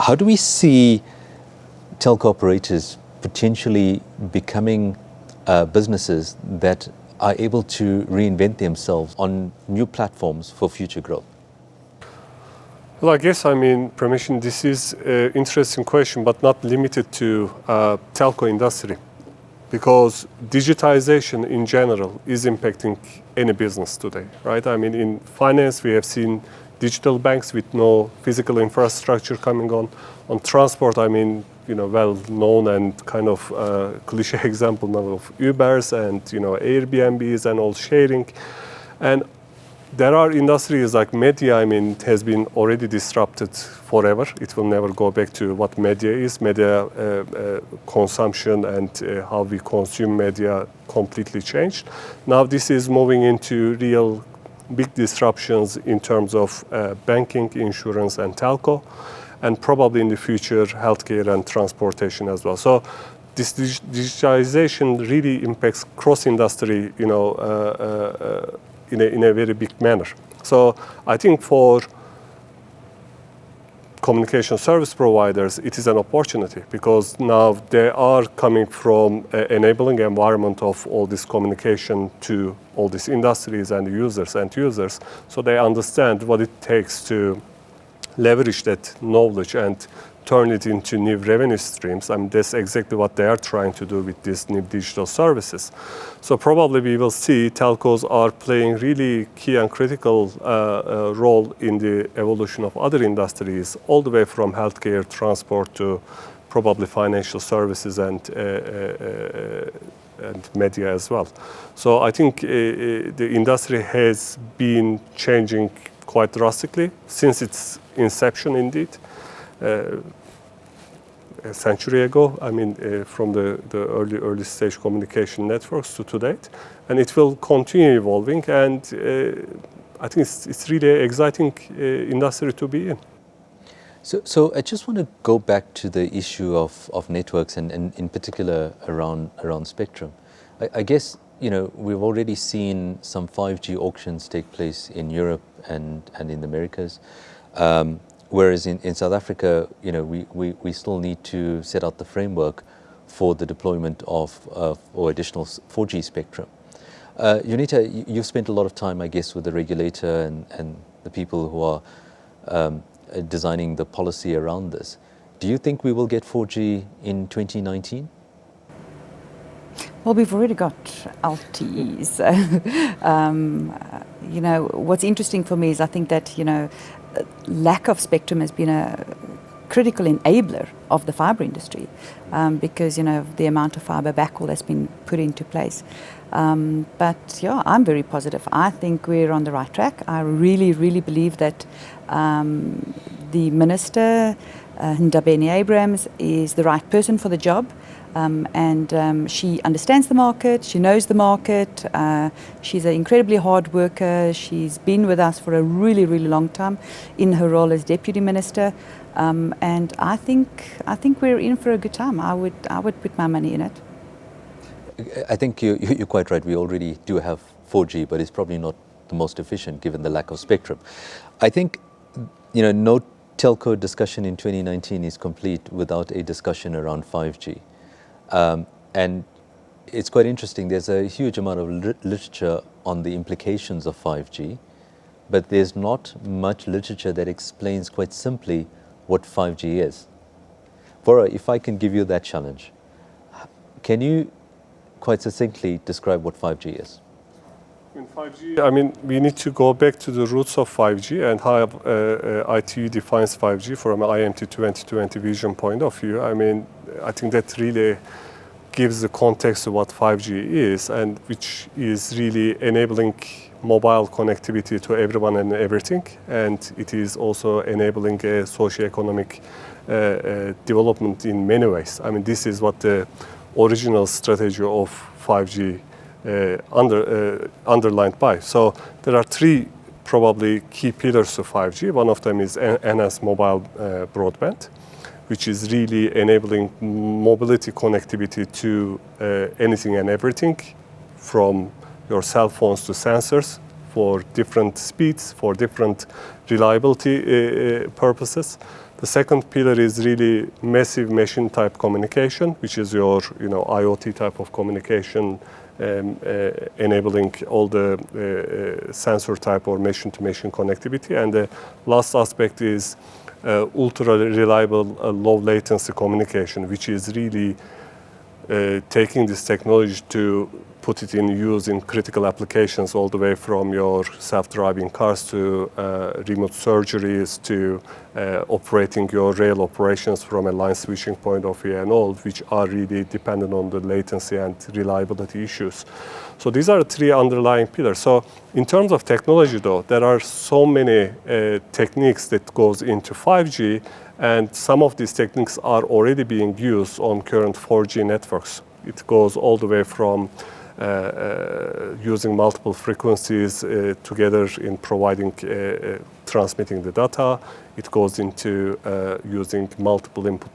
How do we see telco operators potentially becoming businesses that are able to reinvent themselves on new platforms for future growth? Well, I guess, Prameshin, this is an interesting question, but not limited to telco industry, because digitization in general is impacting any business today, right? In finance, we have seen digital banks with no physical infrastructure coming on. On transport, well-known and kind of cliche example now of Ubers and, Airbnbs and all sharing. And there are industries like media, it has been already disrupted forever. It will never go back to what media is. Media consumption and how we consume media completely changed. Now this is moving into real big disruptions in terms of banking, insurance, and telco, and probably in the future, healthcare and transportation as well. So this digitalization really impacts cross-industry, in a very big manner. So I think for communication service providers, it is an opportunity, because now they are coming from an enabling environment of all this communication to all these industries and users. So they understand what it takes to leverage that knowledge and turn it into new revenue streams. That's exactly what they are trying to do with these new digital services. So probably we will see telcos are playing really key and critical role in the evolution of other industries, all the way from healthcare, transport to probably financial services and media as well. So I think the industry has been changing quite drastically since its inception, indeed. A century ago, from the early stage communication networks to date, and it will continue evolving. And I think it's really an exciting industry to be in. So I just want to go back to the issue of networks and in particular around spectrum. I guess we've already seen some 5G auctions take place in Europe and in the Americas. Whereas in South Africa, we still need to set out the framework for the deployment of or additional 4G spectrum. Unita, you've spent a lot of time, I guess, with the regulator and the people who are designing the policy around this. Do you think we will get 4G in 2019? Well, we've already got LTEs. What's interesting for me is I think that, lack of spectrum has been a critical enabler of the fibre industry, because, the amount of fibre backhaul has been put into place. But yeah, I'm very positive. I think we're on the right track. I really, really believe that the Minister, Ndabeni Abrahams, is the right person for the job. And she understands the market, she knows the market, she's an incredibly hard worker, she's been with us for a really, really long time in her role as Deputy Minister, and I think we're in for a good time. I would put my money in it. I think you're quite right. We already do have 4G, but it's probably not the most efficient given the lack of spectrum. I think, no telco discussion in 2019 is complete without a discussion around 5G. And it's quite interesting. There's a huge amount of literature on the implications of 5G, but there's not much literature that explains quite simply what 5G is. Bora, if I can give you that challenge, can you quite succinctly describe what 5G is? In 5G, we need to go back to the roots of 5G and how ITU defines 5G from an IMT 2020 vision point of view. I think that really gives the context of what 5G is, and which is really enabling mobile connectivity to everyone and everything. And it is also enabling a socioeconomic development in many ways. This is what the original strategy of 5G underlined by. So there are three probably key pillars to 5G. One of them is enhanced mobile broadband, which is really enabling mobility connectivity to anything and everything, from your cell phones to sensors, for different speeds, for different reliability purposes. The second pillar is really massive machine type communication, which is your IoT type of communication, enabling all the sensor type or machine to machine connectivity. And the last aspect is ultra reliable low latency communication, which is really taking this technology to put it in use in critical applications, all the way from your self-driving cars to remote surgeries to operating your rail operations from a line switching point of view and all, which are really dependent on the latency and reliability issues. So these are the three underlying pillars. So in terms of technology though, there are so many techniques that goes into 5G, and some of these techniques are already being used on current 4G networks. It goes all the way from using multiple frequencies together in providing, transmitting the data. It goes into using multiple input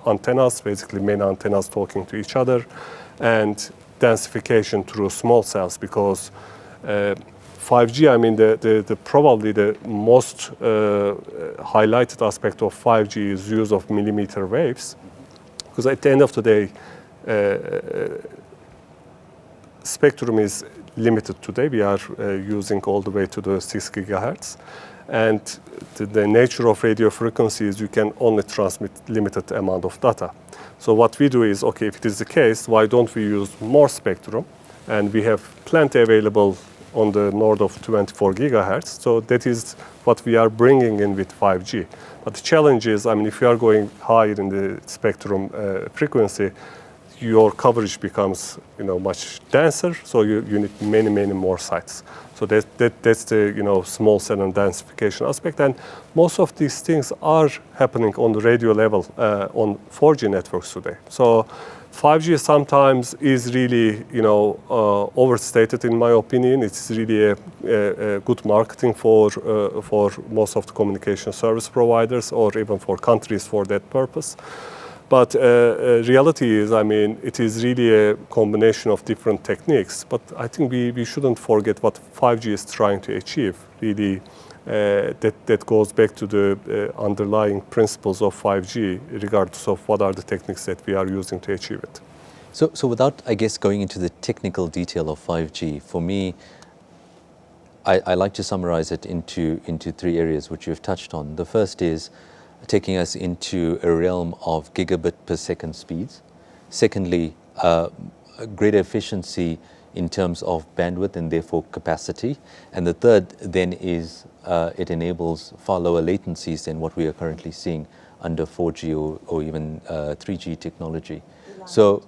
antennas, basically main antennas talking to each other, and densification through small cells, because 5G, I mean, probably the most highlighted aspect of 5G is use of millimeter waves, because at the end of the day, spectrum is limited today. We are using all the way to the 6 gigahertz. And the nature of radio frequency is you can only transmit limited amount of data. So what we do is, okay, if it is the case, why don't we use more spectrum? And we have plenty available on the north of 24 gigahertz. So that is what we are bringing in with 5G. But the challenge is, I mean, if you are going higher in the spectrum frequency, your coverage becomes, much denser. So you need many more sites. So that's the, small cell and densification aspect. And most of these things are happening on the radio level on 4G networks today. So 5G sometimes is really, overstated in my opinion. It's really a good marketing for most of the communication service providers, or even for countries for that purpose. But reality is, I mean, it is really a combination of different techniques. But I think we shouldn't forget what 5G is trying to achieve. Really, that goes back to the underlying principles of 5G, regardless of what are the techniques that we are using to achieve it. So without, I guess, going into the technical detail of 5G, for me, I like to summarize it into three areas which you've touched on. The first is taking us into a realm of gigabit per second speeds. Secondly, greater efficiency in terms of bandwidth and therefore capacity. And the third then is it enables far lower latencies than what we are currently seeing under 4G or even 3G technology. So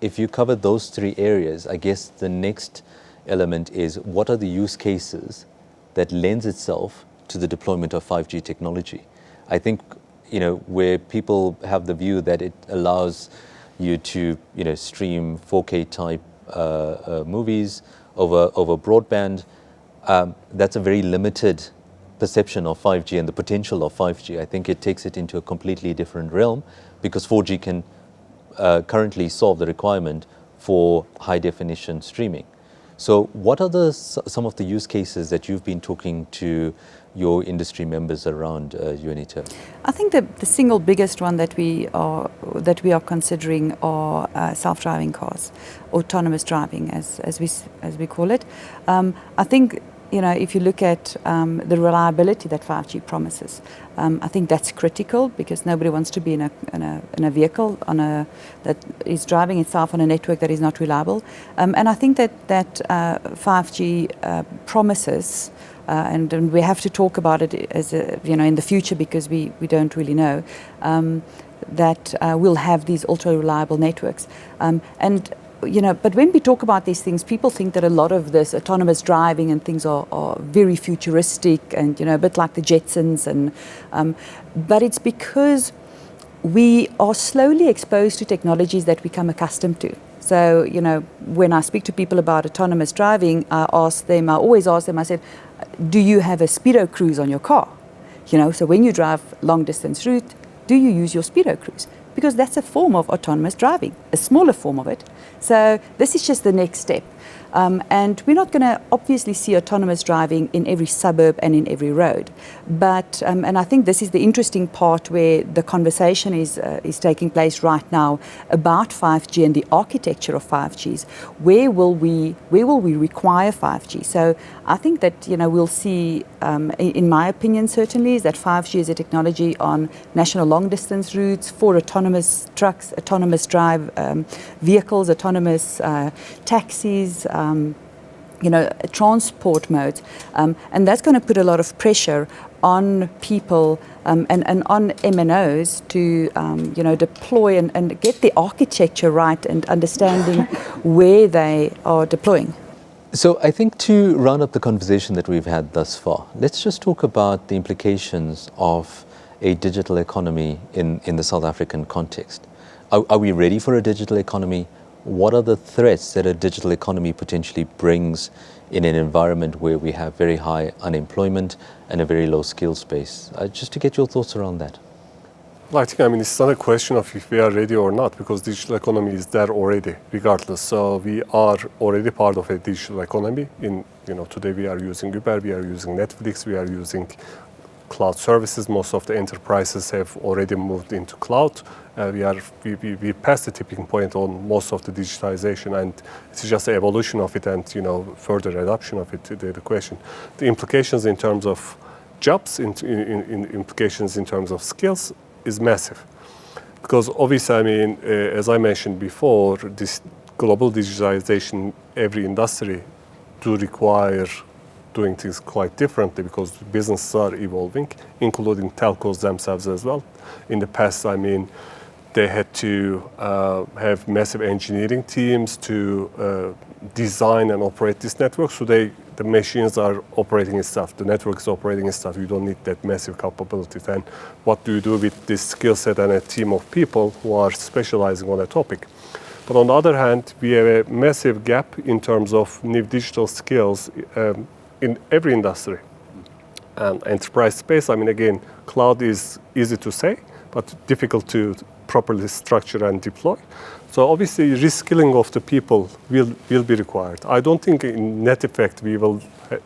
if you cover those three areas, I guess the next element is what are the use cases that lends itself to the deployment of 5G technology? I think, where people have the view that it allows you to, stream 4K type movies over broadband, that's a very limited perception of 5G and the potential of 5G. I think it takes it into a completely different realm, because 4G can currently solve the requirement for high definition streaming. So what are some of the use cases that you've been talking to your industry members around, Unita? I think the single biggest one that we are considering are self-driving cars, autonomous driving, as we call it. I think, if you look at the reliability that 5G promises, I think that's critical, because nobody wants to be in a vehicle that is driving itself on a network that is not reliable. And I think that 5G promises, and we have to talk about it as in the future, because we don't really know, that we'll have these ultra reliable networks. But when we talk about these things, people think that a lot of this autonomous driving and things are very futuristic and, a bit like the Jetsons. But it's because we are slowly exposed to technologies that we become accustomed to. So, when I speak to people about autonomous driving, I always ask them, I said, do you have a speedo cruise on your car? So when you drive long distance route, do you use your speedo cruise? Because that's a form of autonomous driving, a smaller form of it. So this is just the next step. And we're not going to obviously see autonomous driving in every suburb and in every road. But, and I think this is the interesting part where the conversation is taking place right now about 5G and the architecture of 5Gs. Where will we require 5G? So I think that, we'll see, in my opinion certainly, is that 5G is a technology on national long distance routes for autonomous trucks, autonomous drive vehicles, autonomous taxis, transport modes. And that's going to put a lot of pressure on people and on MNOs to deploy and get the architecture right and understanding where they are deploying. So I think to round up the conversation that we've had thus far, let's just talk about the implications of a digital economy in the South African context. Are we ready for a digital economy? What are the threats that a digital economy potentially brings in an environment where we have very high unemployment and a very low skills base? Just to get your thoughts around that. Well, I think, it's not a question of if we are ready or not, because digital economy is there already, regardless. So we are already part of a digital economy. Today we are using Uber, we are using Netflix, we are using cloud services. Most of the enterprises have already moved into cloud. We passed the tipping point on most of the digitization, and it's just the evolution of it and further adoption of it. The question, the implications in terms of jobs, in implications in terms of skills, is massive, because obviously, as I mentioned before, this global digitization, every industry do require doing things quite differently because businesses are evolving, including telcos themselves as well. In the past, they had to have massive engineering teams to design and operate this network. So the machines are operating itself, the network is operating itself. You don't need that massive capability. Then what do you do with this skill set and a team of people who are specializing on a topic? But on the other hand, we have a massive gap in terms of new digital skills in every industry. And enterprise space, again, cloud is easy to say, but difficult to properly structure and deploy. So obviously, reskilling of the people will be required. I don't think in net effect we will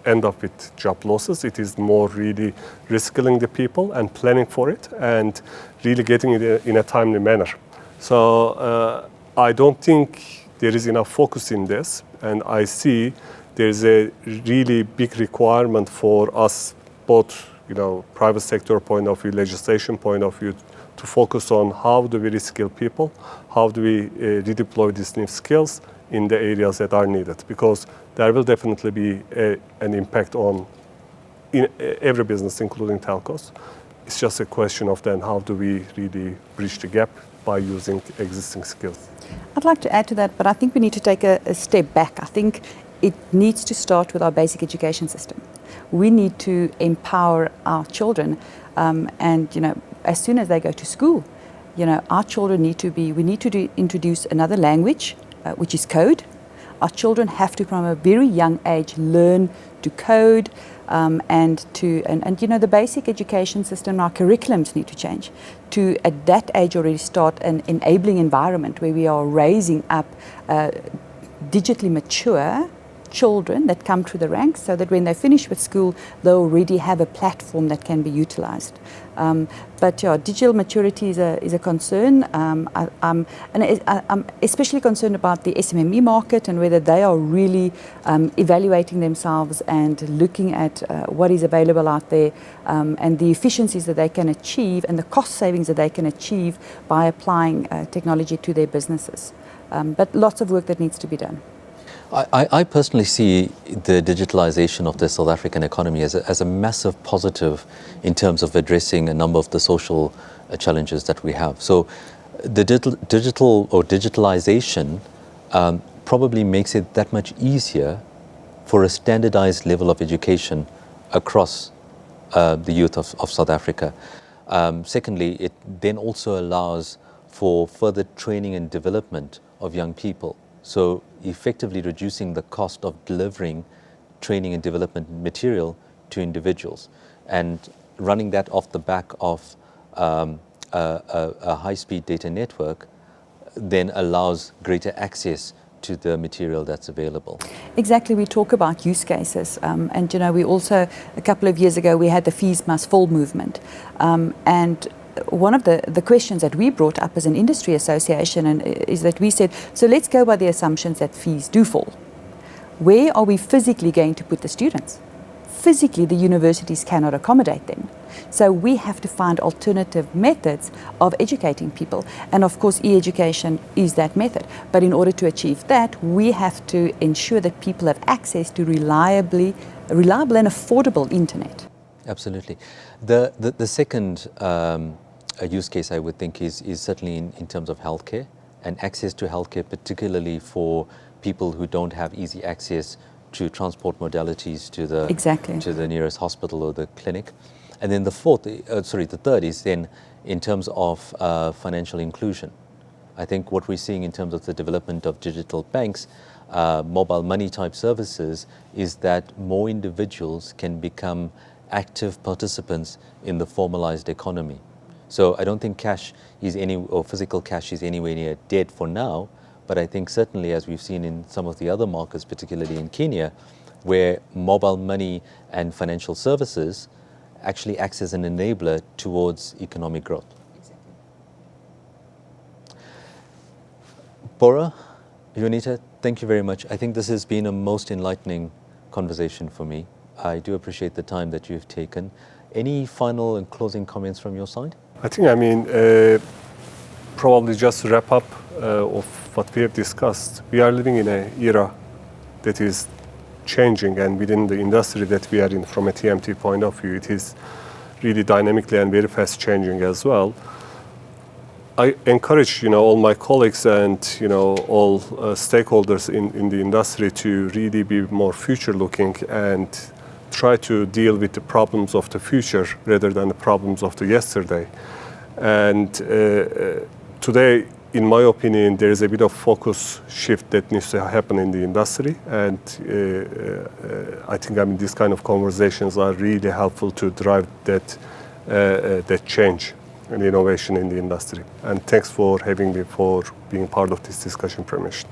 end up with job losses. It is more really reskilling the people and planning for it and really getting it in a timely manner. So I don't think there is enough focus in this, and I see there's a really big requirement for us, both private sector point of view, legislation point of view, to focus on how do we reskill people, how do we redeploy these new skills in the areas that are needed, because there will definitely be an impact on in every business, including telcos. It's just a question of then how do we really bridge the gap by using existing skills. I'd like to add to that, but I think we need to take a step back. I think it needs to start with our basic education system. We need to empower our children, and as soon as they go to school, our children we need to introduce another language, which is code. Our children have to, from a very young age, learn to code, and the basic education system, our curriculums need to change to, at that age, already start an enabling environment where we are raising up digitally mature children that come through the ranks, so that when they finish with school, they already have a platform that can be utilized. But yeah, digital maturity is a concern. I'm especially concerned about the SMME market and whether they are really evaluating themselves and looking at what is available out there, and the efficiencies that they can achieve and the cost savings that they can achieve by applying technology to their businesses. But lots of work that needs to be done. I personally see the digitalization of the South African economy as a massive positive in terms of addressing a number of the social challenges that we have. So the digital or digitalization probably makes it that much easier for a standardized level of education across the youth of South Africa. Secondly, it then also allows for further training and development of young people. So effectively reducing the cost of delivering training and development material to individuals, and running that off the back of a high-speed data network then allows greater access to the material that's available. Exactly, we talk about use cases, and we also, a couple of years ago, we had the fees must fall movement, and one of the questions that we brought up as an industry association is that we said, so let's go by the assumptions that fees do fall. Where are we physically going to put the students? Physically, the universities cannot accommodate them. So we have to find alternative methods of educating people. And of course, e-education is that method. But in order to achieve that, we have to ensure that people have access to reliable and affordable internet. Absolutely. The second use case I would think is certainly in terms of healthcare and access to healthcare, particularly for people who don't have easy access to transport modalities to the nearest hospital or the clinic. And then the third is then in terms of financial inclusion. I think what we're seeing in terms of the development of digital banks, mobile money type services, is that more individuals can become active participants in the formalized economy. So I don't think physical cash is anywhere near dead for now, but I think certainly, as we've seen in some of the other markets, particularly in Kenya, where mobile money and financial services actually acts as an enabler towards economic growth. Exactly. Bora, Yonita, thank you very much. I think this has been a most enlightening conversation for me. I do appreciate the time that you've taken. Any final and closing comments from your side? I think, probably just to wrap up of what we have discussed, we are living in an era that is changing, and within the industry that we are in, from a TMT point of view, it is really dynamically and very fast changing as well. I encourage all my colleagues and all stakeholders in the industry to really be more future looking and try to deal with the problems of the future rather than the problems of the yesterday. And today, in my opinion, there is a bit of focus shift that needs to happen in the industry, and I think these kind of conversations are really helpful to drive that change and innovation in the industry. And thanks for having me, for being part of this discussion, Permission.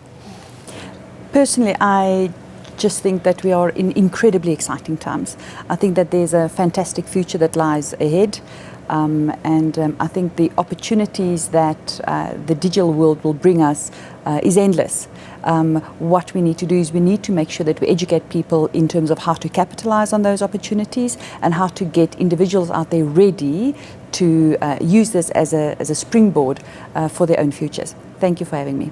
Personally, I just think that we are in incredibly exciting times. I think that there's a fantastic future that lies ahead. I think the opportunities that the digital world will bring us is endless. What we need to do is we need to make sure that we educate people in terms of how to capitalize on those opportunities and how to get individuals out there ready to use this as a springboard for their own futures. Thank you for having me.